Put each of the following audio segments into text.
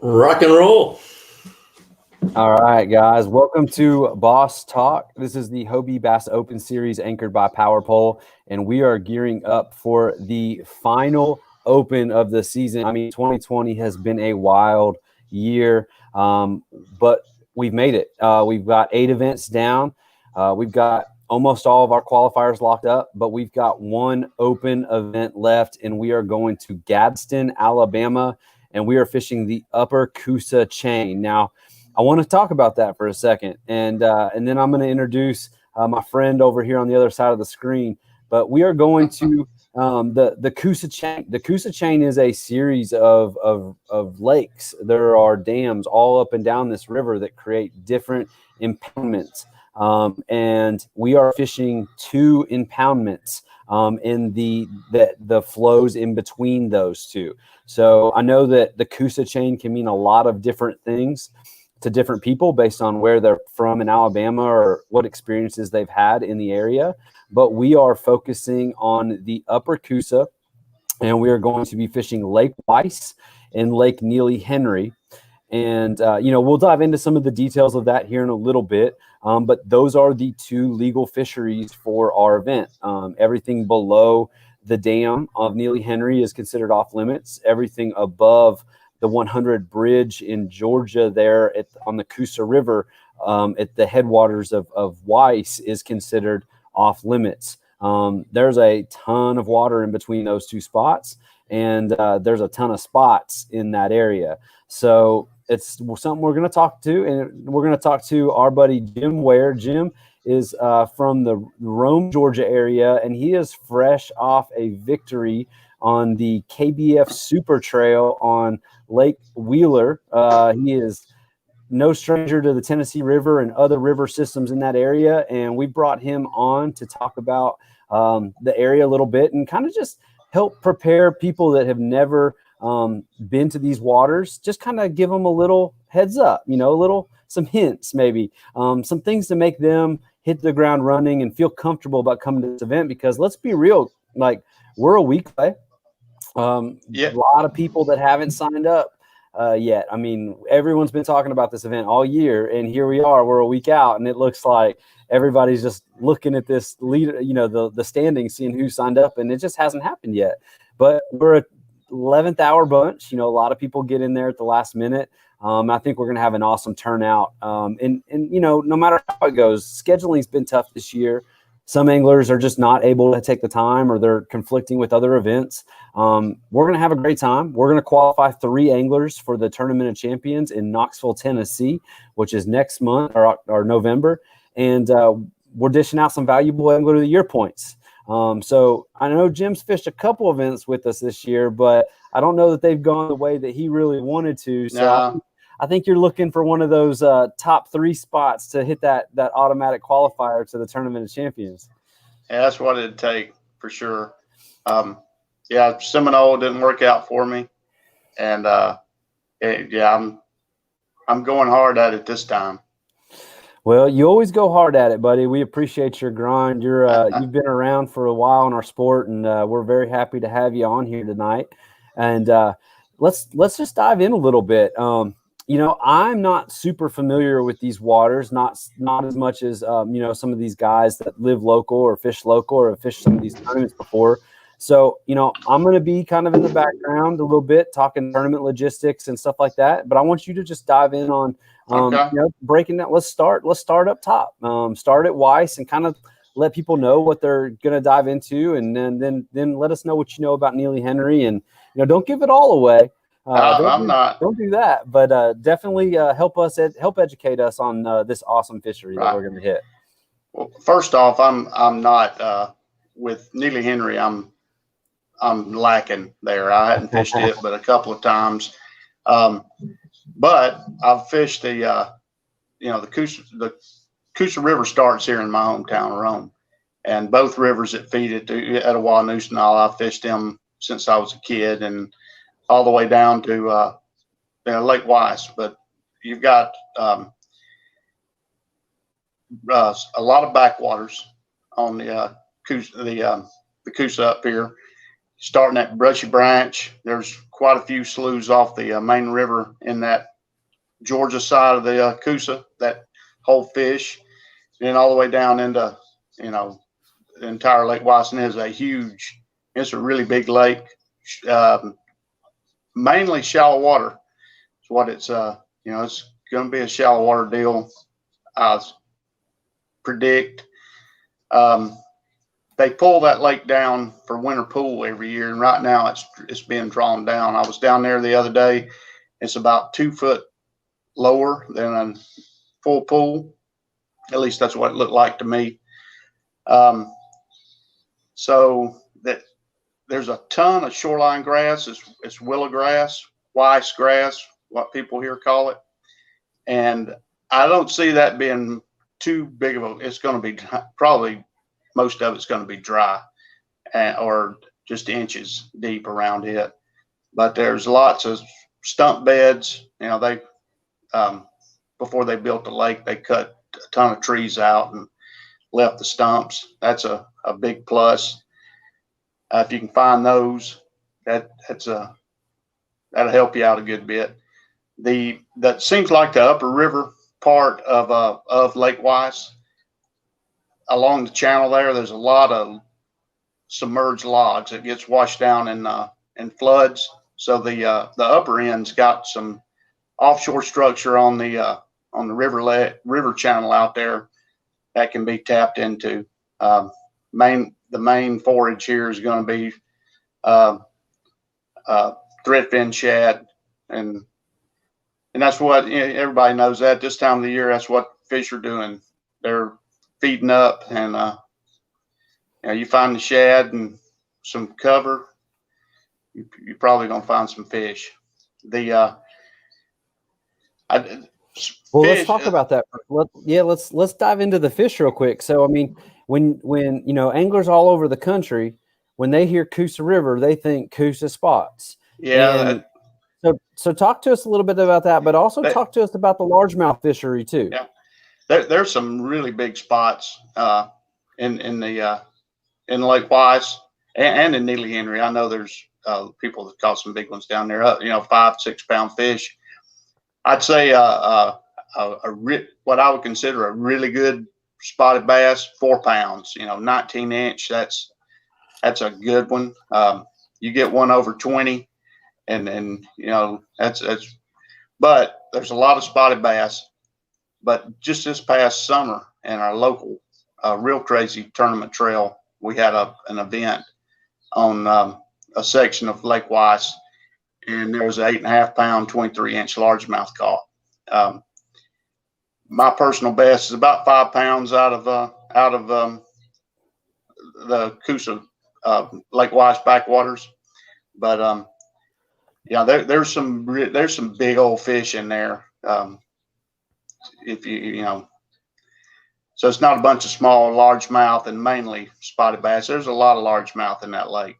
Rock and roll. All right, guys. Welcome to Boss Talk. This is the Hobie Bass Open Series anchored by Power Pole, and we are gearing up for the final Open of the season. I mean, 2020 has been a wild year, but we've made it. We've got 8 events down. We've got almost all of our qualifiers locked up, but we've got one open event left, and we are going to Gadsden, Alabama, and we are fishing the upper Coosa chain. Now, I want to talk about that for a second, and then I'm going to introduce my friend over here on the other side of the screen. But we are going to the Coosa chain. The Coosa chain is a series of lakes. There are dams all up and down this river that create different impoundments, and we are fishing 2 impoundments in the flows in between those two. So I know that the Coosa chain can mean a lot of different things to different people based on where they're from in Alabama or what experiences they've had in the area. But we are focusing on the upper Coosa, and we are going to be fishing Lake Weiss and Lake Neely Henry. And, we'll dive into some of the details of that here in a little bit. But those are the 2 legal fisheries for our event. Everything below the dam of Neely Henry is considered off limits. Everything above the 100 bridge in Georgia there on the Coosa River at the headwaters of Weiss is considered off limits. There's a ton of water in between those 2 spots, and there's a ton of spots in that area. So it's something we're going to talk to, and we're going to talk to our buddy Jim Ware. Jim is from the Rome, Georgia area, and he is fresh off a victory on the KBF Super Trail on Lake Wheeler. He is no stranger to the Tennessee River and other river systems in that area, and we brought him on to talk about the area a little bit and kind of just help prepare people that have never been to these waters, just kind of give them a little heads up, some hints, maybe some things to make them hit the ground running and feel comfortable about coming to this event. Because let's be real, like, we're a week away. A lot of people that haven't signed up yet. I mean, everyone's been talking about this event all year, and here we are, we're a week out, and it looks like everybody's just looking at this leader, the standings, seeing who signed up, and it just hasn't happened yet. But we're a 11th hour bunch. A lot of people get in there at the last minute. I think we're going to have an awesome turnout. And no matter how it goes, scheduling's been tough this year. Some anglers are just not able to take the time, or they're conflicting with other events. We're going to have a great time. We're going to qualify 3 anglers for the Tournament of Champions in Knoxville, Tennessee, which is next month or November. And we're dishing out some valuable Angler of the Year points. So I know Jim's fished a couple events with us this year, but I don't know that they've gone the way that he really wanted to. So I think you're looking for one of those top 3 spots to hit that automatic qualifier to the Tournament of Champions. Yeah, that's what it'd take for sure. Seminole didn't work out for me, and Yeah, I'm going hard at it this time. Well, you always go hard at it, buddy. We appreciate your grind. You've been around for a while in our sport, and we're very happy to have you on here tonight. And let's just dive in a little bit. I'm not super familiar with these waters, not as much as some of these guys that live local or fish local or have fished some of these tournaments before. So, I'm going to be kind of in the background a little bit, talking tournament logistics and stuff like that. But I want you to just dive in on Okay. breaking that. Let's start up top. Start at Weiss and kind of let people know what they're going to dive into, and then let us know what you know about Neely Henry, and don't give it all away. I'm not. Don't do that, but definitely help educate us on this awesome fishery that we're going to hit. Well, first off, I'm not with Neely Henry. I'm lacking there. I hadn't fished it but a couple of times. But I've fished the Coosa River starts here in my hometown of Rome, and both rivers that feed it to Etowah, Noosanal, I've fished them since I was a kid, and all the way down to Lake Weiss. But you've got a lot of backwaters on the Coosa up here. Starting at Brushy Branch, there's quite a few sloughs off the main river in that Georgia side of the Coosa that hold fish, and then all the way down into the entire Lake Weiss. And it's a really big lake, mainly shallow water. It's what it's it's going to be a shallow water deal, I predict. They pull that lake down for winter pool every year, and right now it's being drawn down. I was down there the other day. It's about 2 foot lower than a full pool. At least that's what it looked like to me. So that there's a ton of shoreline grass. It's willow grass, Weiss grass, what people here call it. And I don't see that being too big of a, it's going to be probably most of it's going to be dry or just inches deep around it. But there's lots of stump beds. They before they built the lake, they cut a ton of trees out and left the stumps. That's a big plus. If you can find those, that'll help you out a good bit. That seems like the upper river part of Lake Weiss. Along the channel there's a lot of submerged logs. It gets washed down in floods. So the upper end's got some offshore structure on the river channel out there that can be tapped into. The main forage here is going to be threadfin shad, and that's what everybody knows. That this time of the year, that's what fish are doing. They're feeding up, and you find the shad and some cover, you're probably gonna find some fish. Let's talk about that. Let's dive into the fish real quick. So, I mean, when anglers all over the country, when they hear Coosa River, they think Coosa spots. Yeah. So talk to us a little bit about that, but also talk to us about the largemouth fishery too. Yeah. There's some really big spots in Lake Weiss and in Neely Henry. I know there's people that caught some big ones down there. 5-6 pound fish. I'd say what I would consider a really good spotted bass, 4 pounds. 19-inch. That's a good one. You get one over 20, and that's. But there's a lot of spotted bass. But just this past summer in our local Real Crazy tournament trail, we had an event on a section of Lake Weiss, and there was an 8.5 pound, 23-inch largemouth caught. My personal best is about 5 pounds out of the Coosa Lake Weiss backwaters, but there's some big old fish in there. If so it's not a bunch of small largemouth and mainly spotted bass. There's a lot of largemouth in that lake.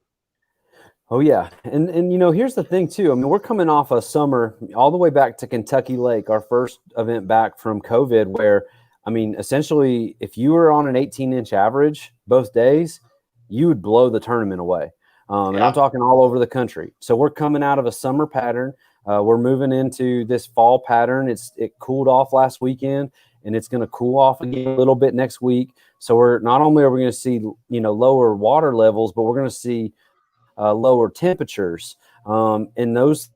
Oh yeah. And here's the thing too. I mean, we're coming off a summer all the way back to Kentucky Lake, our first event back from COVID, where I mean, essentially if you were on an 18-inch average both days, you would blow the tournament away. And I'm talking all over the country. So we're coming out of a summer pattern. We're moving into this fall pattern. It cooled off last weekend, and it's going to cool off again a little bit next week. So we're not only are we going to see lower water levels, but we're going to see lower temperatures. And those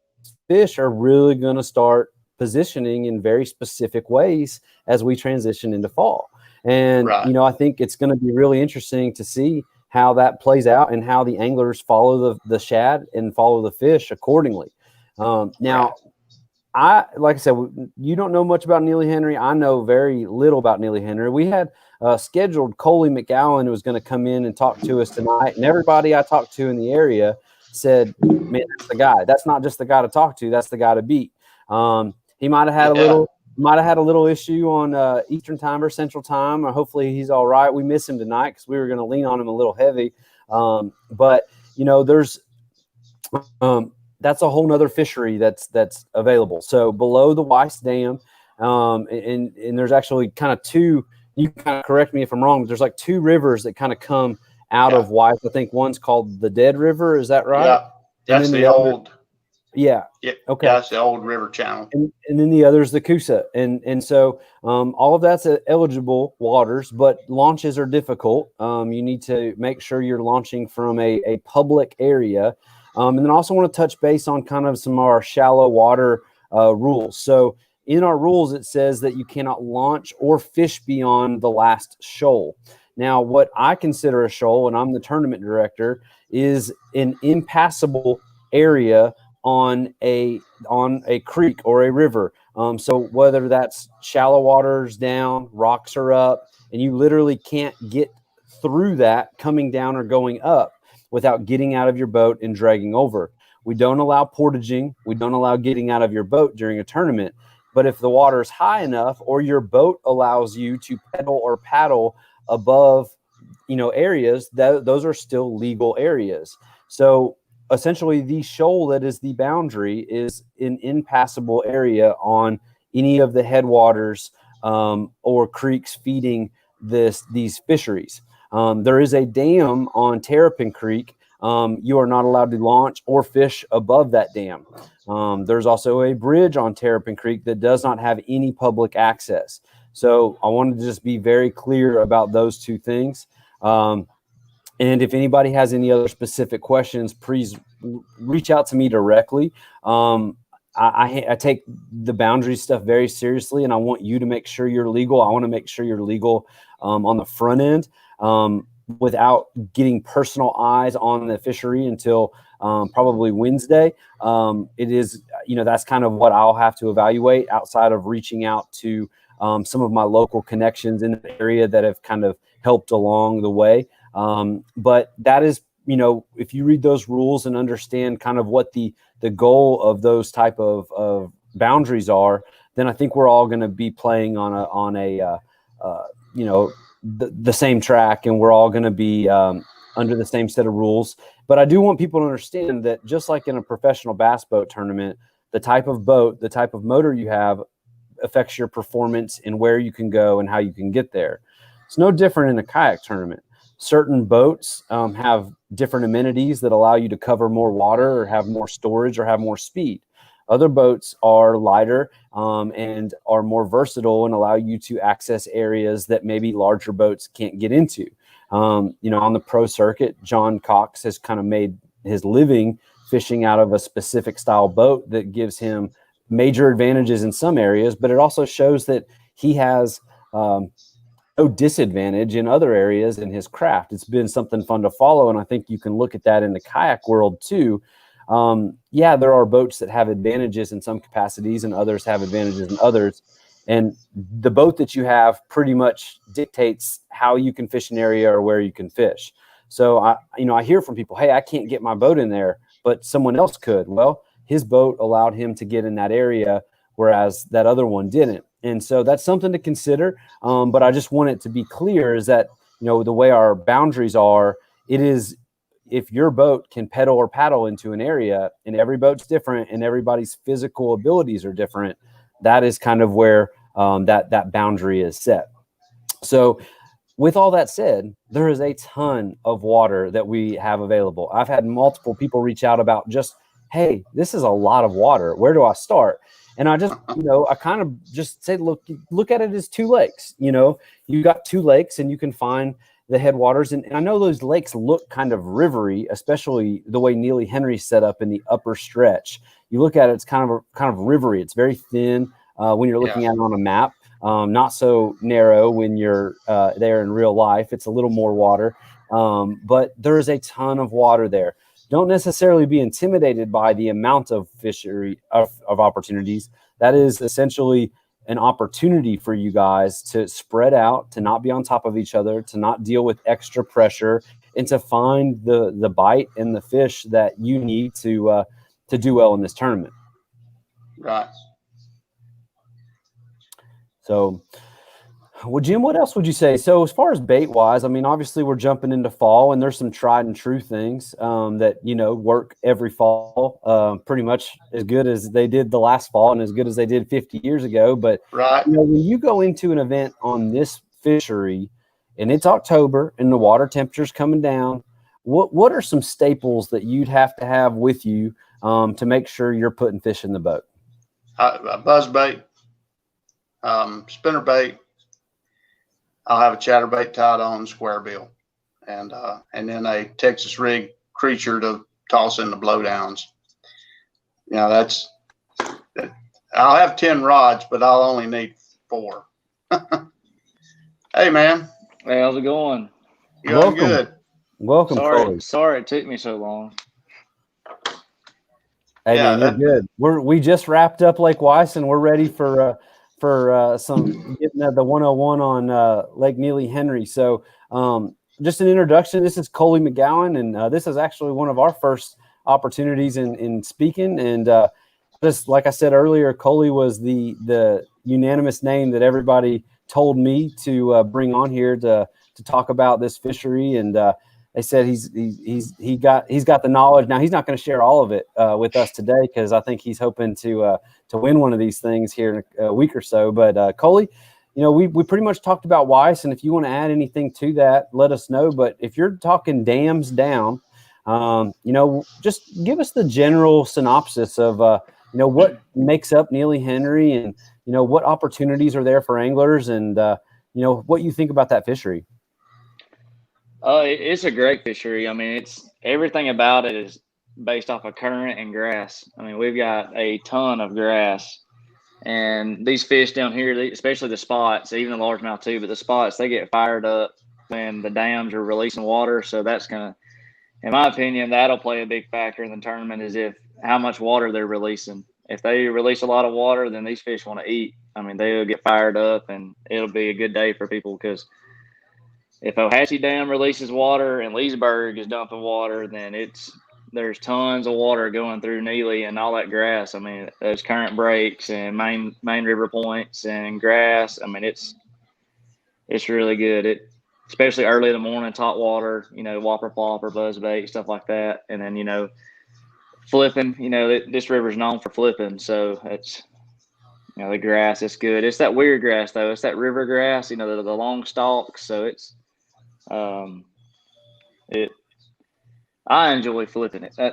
fish are really going to start positioning in very specific ways as we transition into fall. And, Right. I think it's going to be really interesting to see how that plays out and how the anglers follow the shad and follow the fish accordingly. Now, like I said, you don't know much about Neely Henry. I know very little about Neely Henry. We had scheduled Coley McGowan, who was going to come in and talk to us tonight. And everybody I talked to in the area said, man, that's the guy. That's not just the guy to talk to. That's the guy to beat. He might have had a little issue on Eastern time or Central time. Or hopefully he's all right. We miss him tonight because we were going to lean on him a little heavy. But there's that's a whole nother fishery that's available. So below the Weiss Dam, and there's actually kind of two. You can kind of correct me if I'm wrong, but there's like two rivers that kind of come out of Weiss. I think one's called the Dead River. Is that right? Yeah, that's the old. Yeah. Okay. That's the old river channel. And then the other is the Coosa. And so all of that's eligible waters, but launches are difficult. You need to make sure you're launching from a public area. And then I also want to touch base on kind of some of our shallow water rules. So in our rules, it says that you cannot launch or fish beyond the last shoal. Now, what I consider a shoal, and I'm the tournament director, is an impassable area on a creek or a river. So whether that's shallow waters down, rocks are up, and you literally can't get through that coming down or going up without getting out of your boat and dragging over. We don't allow portaging. We don't allow getting out of your boat during a tournament. But if the water is high enough or your boat allows you to pedal or paddle above, areas, those are still legal areas. So essentially the shoal that is the boundary is an impassable area on any of the headwaters or creeks feeding these fisheries. There is a dam on Terrapin Creek. You are not allowed to launch or fish above that dam. There's also a bridge on Terrapin Creek that does not have any public access. So I wanted to just be very clear about those two things. And if anybody has any other specific questions, please reach out to me directly. I take the boundary stuff very seriously, and I want you to make sure you're legal. I want to make sure you're legal on the front end without getting personal eyes on the fishery until probably Wednesday. It is, that's kind of what I'll have to evaluate outside of reaching out to some of my local connections in the area that have kind of helped along the way. But that is, if you read those rules and understand kind of what the goal of those type of boundaries are, then I think we're all going to be playing on a the same track, and we're all going to be under the same set of rules. But I do want people to understand that just like in a professional bass boat tournament, the type of boat, the type of motor you have affects your performance and where you can go and how you can get there. It's no different in a kayak tournament. Certain boats have different amenities that allow you to cover more water or have more storage or have more speed. Other boats are lighter and are more versatile and allow you to access areas that maybe larger boats can't get into. On the pro circuit, John Cox has kind of made his living fishing out of a specific style boat that gives him major advantages in some areas, but it also shows that he has no disadvantage in other areas in his craft. It's been something fun to follow, and I think you can look at that in the kayak world too. There are boats that have advantages in some capacities and others have advantages in others. And the boat that you have pretty much dictates how you can fish an area or where you can fish. So I hear from people, hey, I can't get my boat in there, but someone else could. Well, his boat allowed him to get in that area, whereas that other one didn't. And so that's something to consider. But I just want it to be clear is that, the way our boundaries are, it is if your boat can pedal or paddle into an area, and every boat's different and everybody's physical abilities are different, that is kind of where that boundary is set. So with all that said, there is a ton of water that we have available. I've had multiple people reach out about just, hey, this is a lot of water. Where do I start? And I just, I kind of just say, look at it as two lakes. You got two lakes and you can find the headwaters. And I know those lakes look kind of rivery, especially the way Neely Henry's set up in the upper stretch. You look at it, it's kind of rivery. It's very thin when you're looking at it on a map. Not so narrow when you're there in real life. It's a little more water, but there is a ton of water there. Don't necessarily be intimidated by the amount of fishery of opportunities. That is essentially an opportunity for you guys to spread out, to not be on top of each other, to not deal with extra pressure, and to find the bite and the fish that you need to do well in this tournament. Right. So, well, Jim, what else would you say? So as far as bait wise, I mean, obviously we're jumping into fall and there's some tried and true things that, work every fall, pretty much as good as they did the last fall and as good as they did 50 years ago. But right. When you go into an event on this fishery and it's October and the water temperature's coming down, what are some staples that you'd have to have with you to make sure you're putting fish in the boat? Buzz bait, spinner bait. I'll have a chatterbait tied on, square bill, and then a Texas rig creature to toss in the blowdowns. I'll have 10 rods, but I'll only need 4. Hey, man. Hey, how's it going? Welcome. Good. Welcome, Coley. Sorry it took me so long. Hey, man, you're good. We just wrapped up Lake Weiss, and we're ready for some getting the 101 on Lake Neely Henry. So just an introduction. This is Coley McGowan, and this is actually one of our first opportunities in speaking. And just like I said earlier, Coley was the unanimous name that everybody told me to bring on here to talk about this fishery. And they said he's got the knowledge. Now he's not going to share all of it with us today because I think he's hoping to win one of these things here in a week or so. But Coley, we pretty much talked about Weiss, and if you want to add anything to that, let us know. But if you're talking dams down, just give us the general synopsis of what makes up Neely Henry, and what opportunities are there for anglers, and what you think about that fishery. It's a great fishery. I mean, everything about it is based off of current and grass. I mean, we've got a ton of grass, and these fish down here, especially the spots, even the largemouth too, but the spots, they get fired up when the dams are releasing water. So that's gonna, in my opinion, that'll play a big factor in the tournament, is how much water they're releasing. If they release a lot of water, then these fish want to eat. I mean, they'll get fired up, and it'll be a good day for people, because if Ohatchee Dam releases water and Leesburg is dumping water, then there's tons of water going through Neely and all that grass. I mean, those current breaks and main river points and grass. I mean, it's really good. Especially early in the morning, top water, whopper flopper, buzz bait, stuff like that. And then, flipping, this river's known for flipping. So it's, the grass is good. It's that weird grass though. It's that river grass, the long stalks. So it's, I enjoy flipping it. I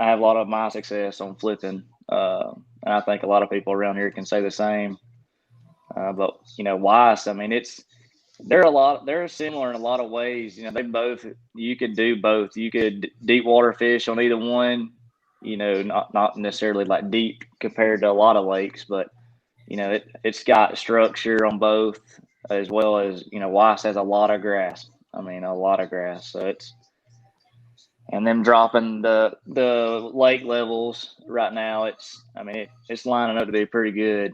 have a lot of my success on flipping. And I think a lot of people around here can say the same. But Weiss, I mean, they're similar in a lot of ways. You could do both. You could deep water fish on either one, not necessarily like deep compared to a lot of lakes, but it's got structure on both, as well as, Weiss has a lot of grass. I mean, a lot of grass. So and them dropping the lake levels right now, it's lining up to be pretty good.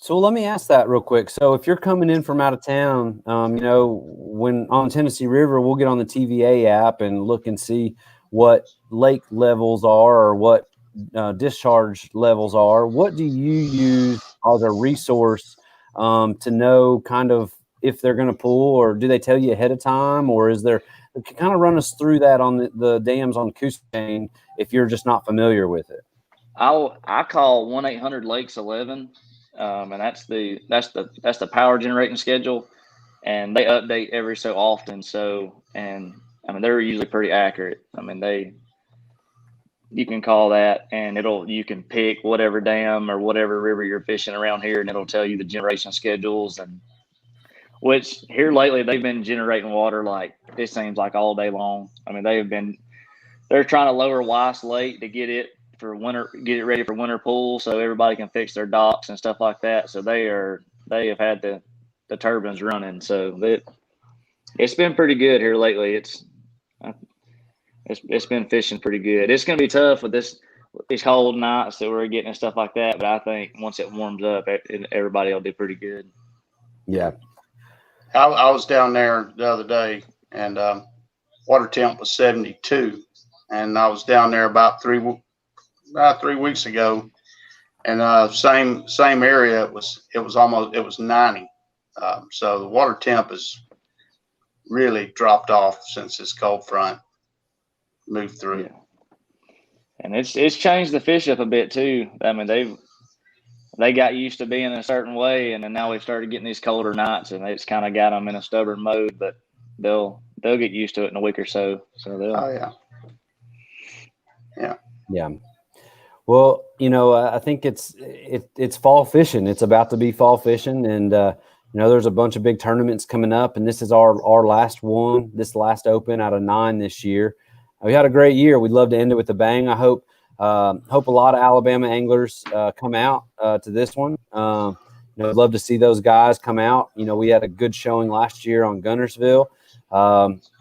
So let me ask that real quick. So if you're coming in from out of town, when on Tennessee River, we'll get on the TVA app and look and see what lake levels are, or what discharge levels are. What do you use as a resource to know kind of if they're going to pull, or do they tell you ahead of time, or is there kind of run us through that on the dams on Coosa chain if you're just not familiar with it. I call 1-800-Lakes-11, and that's the power generating schedule, and they update every so often. So, and I mean, they're usually pretty accurate. I mean, you can call that, and you can pick whatever dam or whatever river you're fishing around here, and it'll tell you the generation schedules. And which here lately they've been generating water like it seems like all day long. I mean, they're trying to lower Weiss Lake to get it ready for winter pool, so everybody can fix their docks and stuff like that. So they have had the turbines running, so it's been pretty good here lately. It's been fishing pretty good. It's going to be tough with these cold nights that we're getting and stuff like that, but I think once it warms up, everybody will do pretty good. Yeah. I was down there the other day, and water temp was 72, and I was down there about 3 weeks ago, and same area. It was 90. So the water temp has really dropped off since this cold front moved through. Yeah. And it's changed the fish up a bit too. I mean, they got used to being a certain way, and then now we've started getting these colder nights, and it's kind of got them in a stubborn mode. But they'll get used to it in a week or so. So they'll. Oh Yeah. Well, I think it's fall fishing. It's about to be fall fishing, and there's a bunch of big tournaments coming up, and this is our last one, this last Open out of 9 this year. We had a great year. We'd love to end it with a bang. I hope a lot of Alabama anglers come out to this one. I'd love to see those guys come out. We had a good showing last year on Guntersville,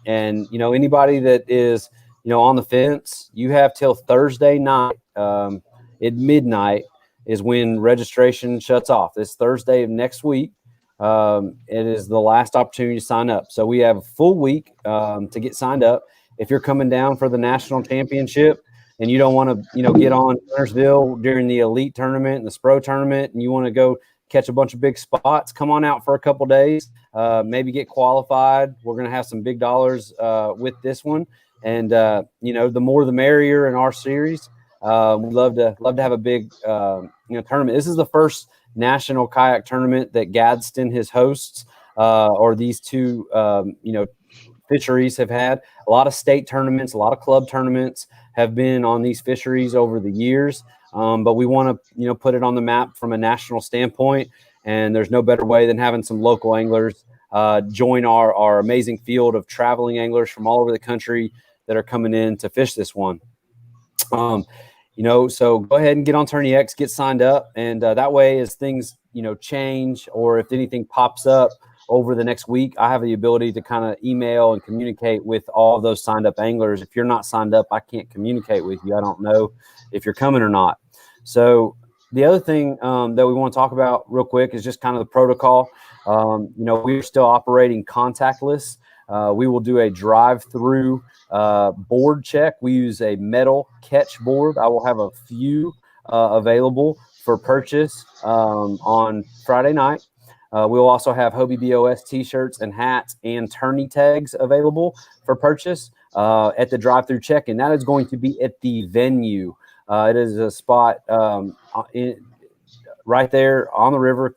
and anybody that is on the fence, you have till Thursday night at midnight is when registration shuts off. This Thursday of next week. It is the last opportunity to sign up. So we have a full week to get signed up. If you're coming down for the national championship and you don't want to, get on Guntersville during the elite tournament and the Spro tournament, and you want to go catch a bunch of big spots, come on out for a couple days, maybe get qualified. We're going to have some big dollars with this one. And, the more the merrier in our series. We'd love to have a big, tournament. This is the first national kayak tournament that Gadsden has hosts, or these two, fisheries have had. A lot of state tournaments, a lot of club tournaments have been on these fisheries over the years. But we want to, put it on the map from a national standpoint. And there's no better way than having some local anglers join our amazing field of traveling anglers from all over the country that are coming in to fish this one. So go ahead and get on Tourney X, get signed up. And that way, as things, change, or if anything pops up over the next week, I have the ability to kind of email and communicate with all of those signed up anglers. If you're not signed up, I can't communicate with you. I don't know if you're coming or not. So the other thing that we want to talk about real quick is just kind of the protocol. We're still operating contactless. We will do a drive-through board check. We use a metal catch board. I will have a few available for purchase on Friday night. We'll also have Hobie B.O.S. t-shirts and hats and tourney tags available for purchase at the drive-through check-in. That is going to be at the venue. It is a spot right there on the river,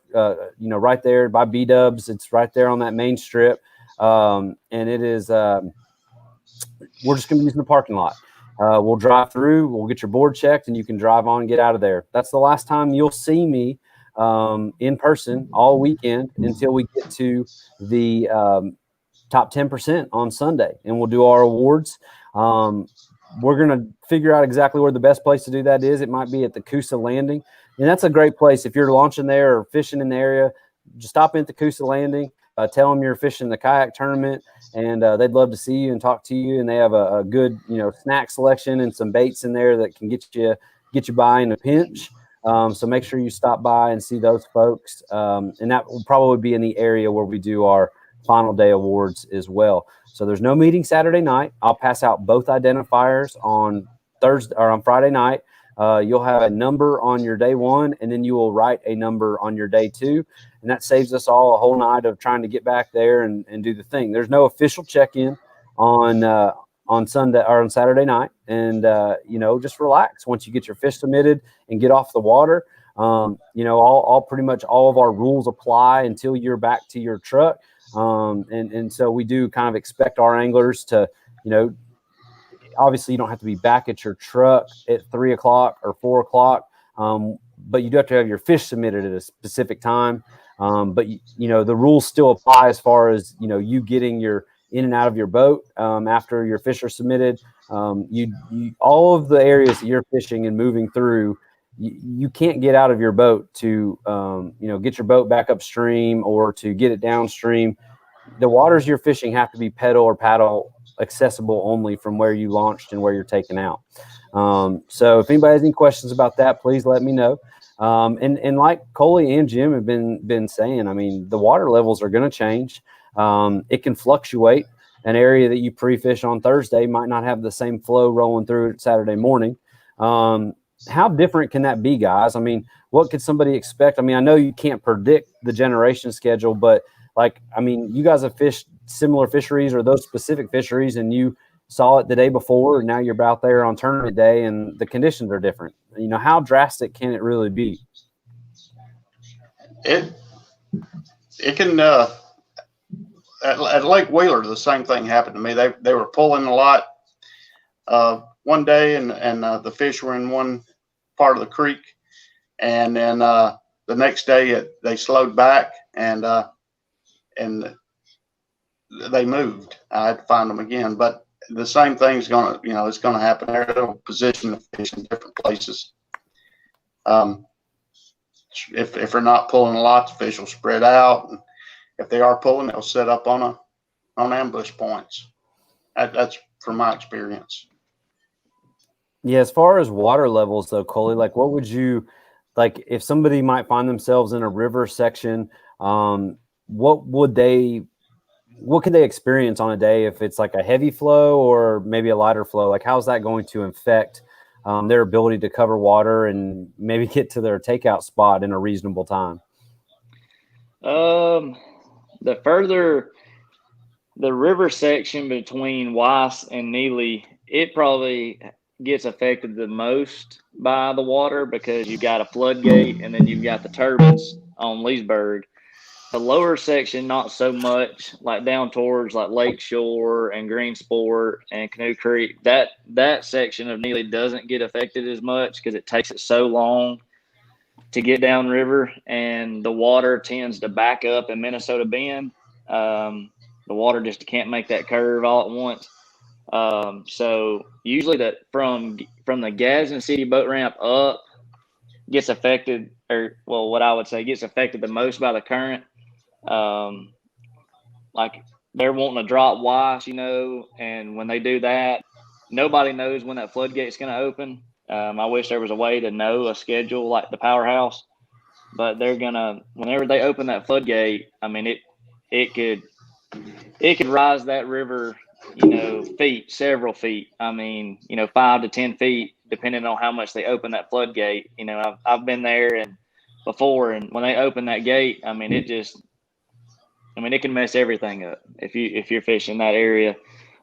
right there by B-Dubs. It's right there on that main strip. And it is we're just going to be using the parking lot. We'll drive through, we'll get your board checked, and you can drive on and get out of there. That's the last time you'll see me in person all weekend until we get to the top 10% on Sunday, and we'll do our awards. We're going to figure out exactly where the best place to do that is. It might be at the Coosa Landing, and that's a great place. If you're launching there or fishing in the area, just stop in at the Coosa Landing. Tell them you're fishing the kayak tournament, and they'd love to see you and talk to you. And they have a good, snack selection and some baits in there that can get you by in a pinch. So make sure you stop by and see those folks. And that will probably be in the area where we do our final day awards as well. So there's no meeting Saturday night. I'll pass out both identifiers on Thursday or on Friday night. You'll have a number on your day one, and then you will write a number on your day two. And that saves us all a whole night of trying to get back there and do the thing. There's no official check-in. on Sunday or on Saturday night, and just relax once you get your fish submitted and get off the water. All pretty much all of our rules apply until you're back to your truck. And so we do kind of expect our anglers to, obviously you don't have to be back at your truck at 3 o'clock or 4 o'clock. But you do have to have your fish submitted at a specific time. But the rules still apply as far as, you getting your in and out of your boat after your fish are submitted. You all of the areas that you're fishing and moving through, you can't get out of your boat to get your boat back upstream or to get it downstream. The waters you're fishing have to be pedal or paddle accessible only from where you launched and where you're taken out. So if anybody has any questions about that, please let me know. And like Coley and Jim have been saying, I mean, the water levels are going to change. It can fluctuate. An area that you pre-fish on Thursday might not have the same flow rolling through it Saturday morning. How different can that be, guys? I mean, what could somebody expect? I mean, I know you can't predict the generation schedule, but you guys have fished similar fisheries or those specific fisheries, and you saw it the day before, and now you're out there on tournament day and the conditions are different. How drastic can it really be? It can, at Lake Wheeler, the same thing happened to me. They were pulling a lot one day, and the fish were in one part of the creek, and then the next day they slowed back and they moved. I had to find them again, but the same thing's gonna, it's gonna happen there. It'll position the fish in different places. If they're not pulling a lot, the fish will spread out. And if they are pulling, they'll set up on ambush points. That's from my experience. Yeah, as far as water levels though, Coley, what would you if somebody might find themselves in a river section, what could they experience on a day if it's a heavy flow or maybe a lighter flow? How's that going to affect their ability to cover water and maybe get to their takeout spot in a reasonable time? The further the river section between Weiss and Neely, it probably gets affected the most by the water because you've got a floodgate and then you've got the turbines on Leesburg. The lower section, not so much, down towards Lake Shore and Greensport and Canoe Creek. That section of Neely doesn't get affected as much because it takes it so long to get downriver, and the water tends to back up in Minnesota Bend. The water just can't make that curve all at once. So usually that from the Gadsden City boat ramp up gets affected, what I would say gets affected the most by the current. They're wanting to drop Weiss, and when they do that, nobody knows when that floodgate's going to open. I wish there was a way to know a schedule like the Powerhouse, but they're gonna, whenever they open that floodgate, I mean, it could rise that river, several feet. I mean, 5 to 10 feet, depending on how much they open that floodgate. I've been there and before, and when they open that gate, I mean, it can mess everything up if you're fishing that area.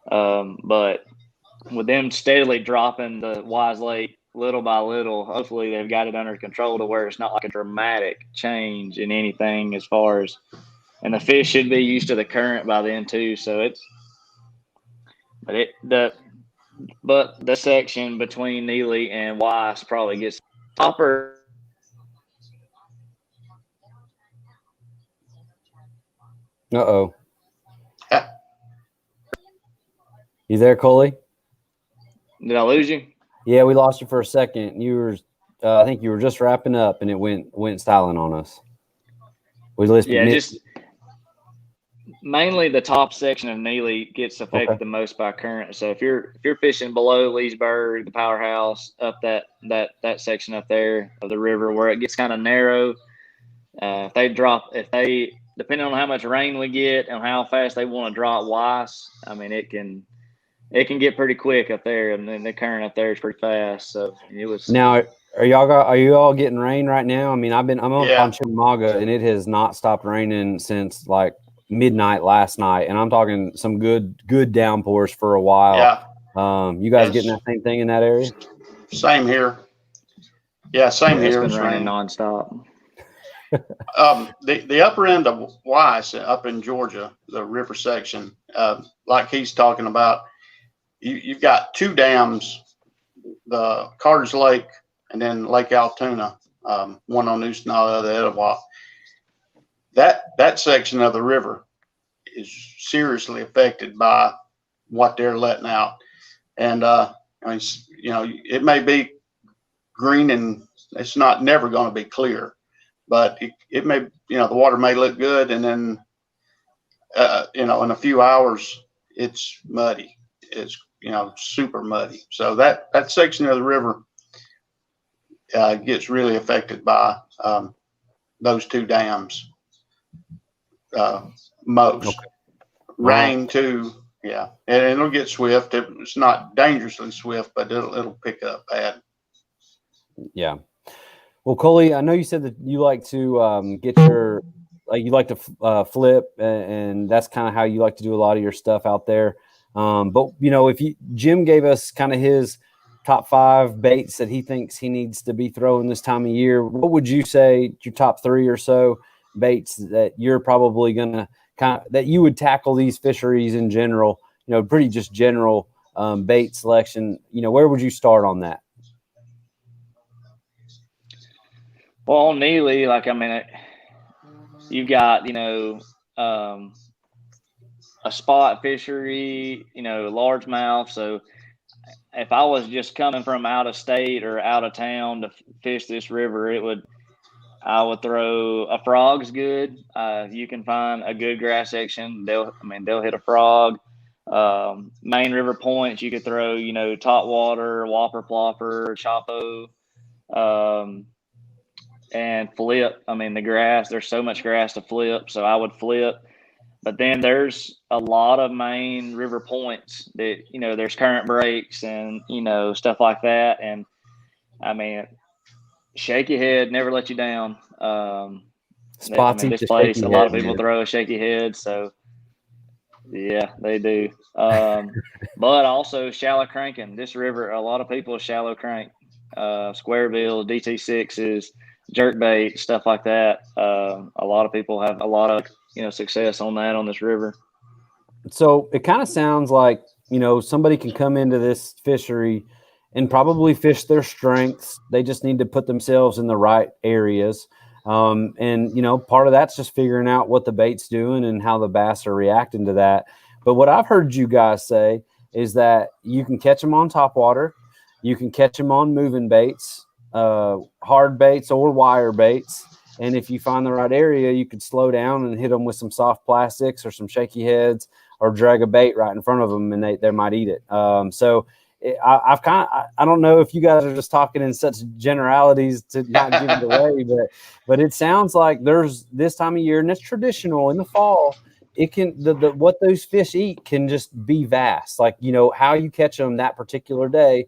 But with them steadily dropping the Wise Lake little by little, hopefully they've got it under control to where it's not a dramatic change in anything as far as, and the fish should be used to the current by then too. So but the section between Neely and Weiss probably gets topper. Uh-oh. You there, Coley? Did I lose you? Yeah, we lost you for a second. You were, I think you were just wrapping up, and it went silent on us. We listened. Yeah, just mainly the top section of Neely gets affected the most by current. So if you're fishing below Leesburg, the Powerhouse, up that section up there of the river where it gets kind of narrow, if they depending on how much rain we get and how fast they want to drop Weiss, I mean, it can get pretty quick up there, and then the current up there is pretty fast. So it was. Now, are you all getting rain right now? I mean, I'm on Chickamauga, and it has not stopped raining since midnight last night, and I'm talking some good downpours for a while. Yeah. You guys getting that same thing in that area? Same here. Yeah, same here. It's been raining nonstop. The upper end of B.O.S. up in Georgia, the river section, like he's talking about, you've got two dams, the Carter's Lake and then Lake Altoona, one on Noosa, the other Etowah. That section of the river is seriously affected by what they're letting out. And I mean, you know, it may be green and it's not never going to be clear, but it may, you know, the water may look good, and then you know, in a few hours it's muddy. It's, you know, super muddy. So that section of the river gets really affected by those two dams most. Okay. Rain too, yeah, and it'll get swift. It's not dangerously swift, but it'll pick up bad. Yeah. Well, Coley, I know you said that you like to get your, like, you like to flip, and that's kind of how you like to do a lot of your stuff out there. But you know, Jim gave us kind of his top 5 baits that he thinks he needs to be throwing this time of year. What would you say your top 3 or so baits that you're probably gonna that you would tackle these fisheries in general? You know, pretty just general bait selection. You know, where would you start on that? Well, on Neely, like, I mean, you've got, you know, a spot fishery, you know, largemouth. So if I was just coming from out of state or out of town to fish this river, I would throw a frog's good. You can find a good grass section. They'll hit a frog. Main river points, you could throw, you know, top water, whopper, plopper, chopo, and flip. I mean, the grass, there's so much grass to flip, so I would flip. But then there's a lot of main river points that, you know, there's current breaks and, you know, stuff like that. And I mean, shake your head, never let you down. Spots this place, a lot of people throw a shaky head, so yeah, they do. But also shallow cranking. This river, a lot of people shallow crank, square bill, DT6s, jerk bait, stuff like that. A lot of people have a lot of, you know, success on that on this river. So it kind of sounds like, you know, somebody can come into this fishery and probably fish their strengths. They just need to put themselves in the right areas. And, you know, part of that's just figuring out what the bait's doing and how the bass are reacting to that. But what I've heard you guys say is that you can catch them on top water. You can catch them on moving baits, hard baits or wire baits. And if you find the right area, you could slow down and hit them with some soft plastics or some shaky heads, or drag a bait right in front of them, and they might eat it. So I don't know if you guys are just talking in such generalities to not give it away, but it sounds like there's this time of year, and it's traditional in the fall. It can what those fish eat can just be vast. Like, you know, how you catch them that particular day,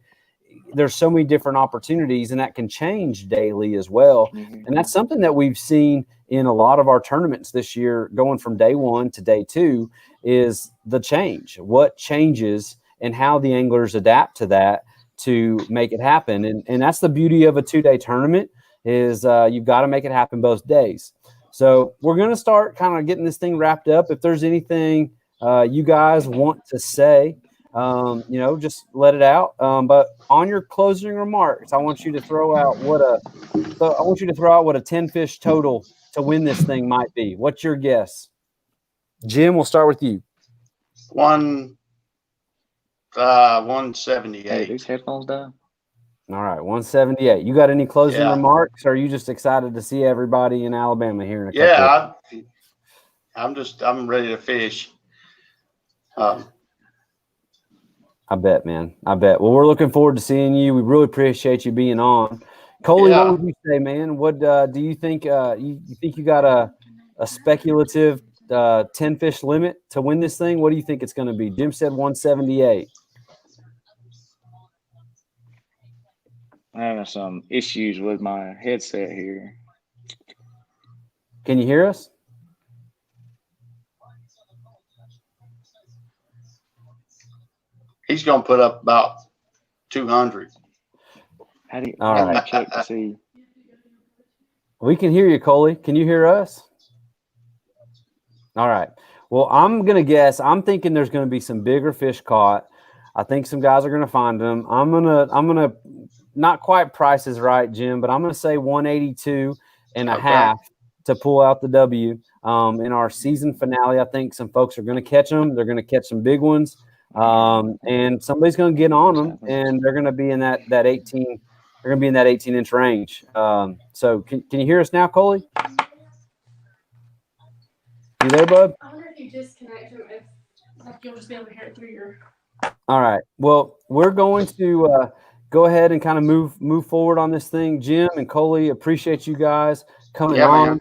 there's so many different opportunities, and that can change daily as well. Mm-hmm. And that's something that we've seen in a lot of our tournaments this year, going from day 1 to day 2, is the change. What changes and how the anglers adapt to that to make it happen. And that's the beauty of a 2-day tournament, is you've got to make it happen both days. So we're going to start kind of getting this thing wrapped up. If there's anything you guys want to say, you know, just let it out. But on your closing remarks, I want you to throw out what a 10 fish total to win this thing might be. What's your guess? Jim, we'll start with you. 178. Hey, these headphones down. All right, 178. You got any closing remarks, or are you just excited to see everybody in Alabama here in a couple? Yeah, I'm ready to fish. I bet, man. I bet. Well, we're looking forward to seeing you. We really appreciate you being on. Coley, what would you say, man? What do you think? You think you got a speculative 10 fish limit to win this thing? What do you think it's going to be? Jim said 178. I'm having some issues with my headset here. Can you hear us? he's going to put up about 200. How do you, All how do you right. check to see? We can hear you, Coley. Can you hear us? All right. Well, I'm going to guess. I'm thinking there's going to be some bigger fish caught. I think some guys are going to find them. I'm going to not quite Price is Right, Jim, but I'm going to say 182 and a half to pull out the W. In our season finale, I think some folks are going to catch them. They're going to catch some big ones. And somebody's going to get on them, and they're going to be in that 18. They're going to be in that 18-inch range. So can you hear us now, Coley? You there, bud? I wonder if you disconnect him, if you'll just be able to hear it through your. All right. Well, we're going to go ahead and kind of move forward on this thing. Jim and Coley, appreciate you guys coming on.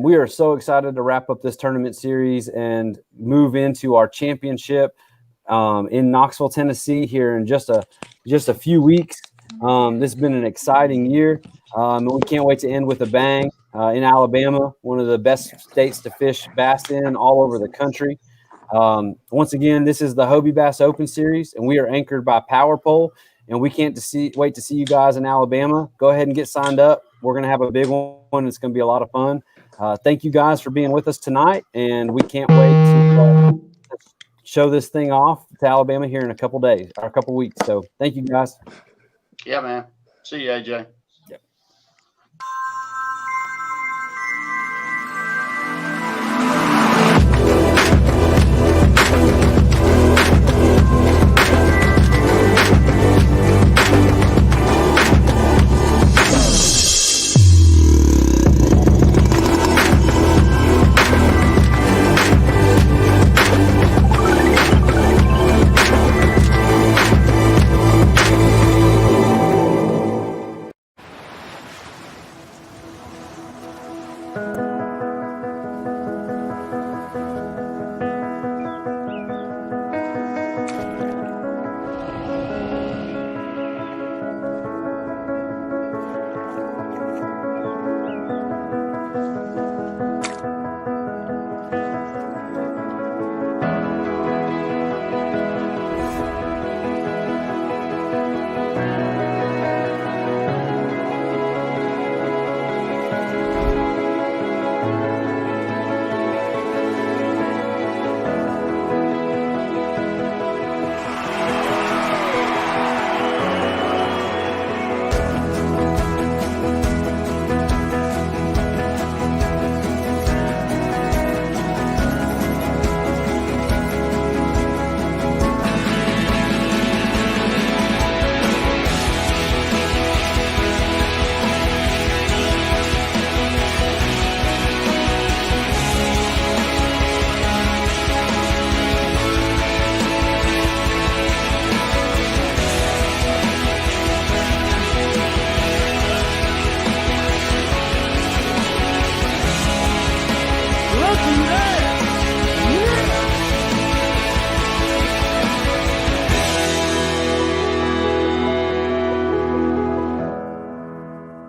We are so excited to wrap up this tournament series and move into our championship in Knoxville, Tennessee here in just a few weeks. This has been an exciting year. And we can't wait to end with a bang in Alabama, one of the best states to fish bass in all over the country. Once again, this is the Hobie Bass Open Series, and we are anchored by Power Pole, and we can't wait to see you guys in Alabama. Go ahead and get signed up. We're going to have a big one. It's going to be a lot of fun. Thank you guys for being with us tonight, and we can't wait to show this thing off to Alabama here in a couple days or a couple weeks. So thank you guys. Yeah, man. See you, AJ. Yep.